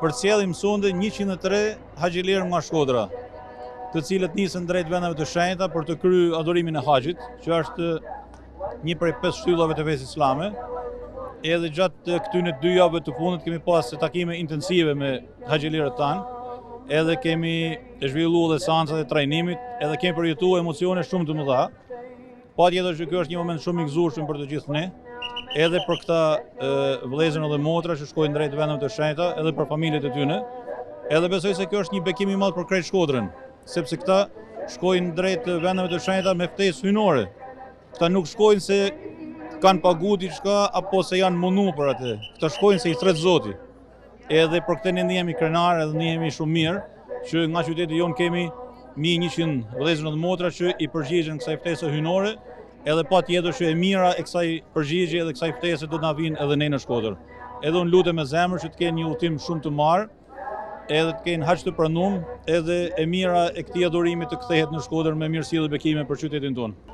përcjellim sonde 103 haxhilerë nga Shkodra, të cilët nisën drejt vendeve të shenjta për të kryer adhurimin e haxhit, që është një prej 5 shtyllave të fesë islame. Edhe gjatë këtyre 2 javëve të fundit kemi pas takime intensive me haxhilerët tanë, edhe kemi zhvilluar dhe seancat e trajnimit, edhe kemi përjetuar emocione shumë të mëdha. Patjetër që ky është një moment shumë i gëzueshëm për të gjithë ne, edhe për këta vëllezër dhe motra që shkojnë drejt vendeve të shenjta, edhe për familjet e tyre. Edhe besoj se kjo është një bekim i madh për krejt Shkodrën, sepse këta shkojnë drejt vendeve të shenjta me ftesë hyjnore. Këta nuk shkojnë se kanë pagu diçka apo se janë mundu për atë. Këta shkojnë se i thret Zoti. Edhe për këtë ne ndihemi krenar edhe ndihemi shumë mirë që nga qyteti jon kemi 100 vëllezër dhe motra që i përgjigjen kësaj ftese hyjnore, edhe patjetër që e mira e kësaj përgjigje edhe kësaj ftese do të na vinë edhe ne në Shkodër. Edhe unë lutem me zemër që të kenë një udhtim shumë të marr, edhe të kenë haç të pranuar, edhe e mira e këtij adhurimi të kthehet në Shkodër me mirësi dhe bekime për qytetin tonë.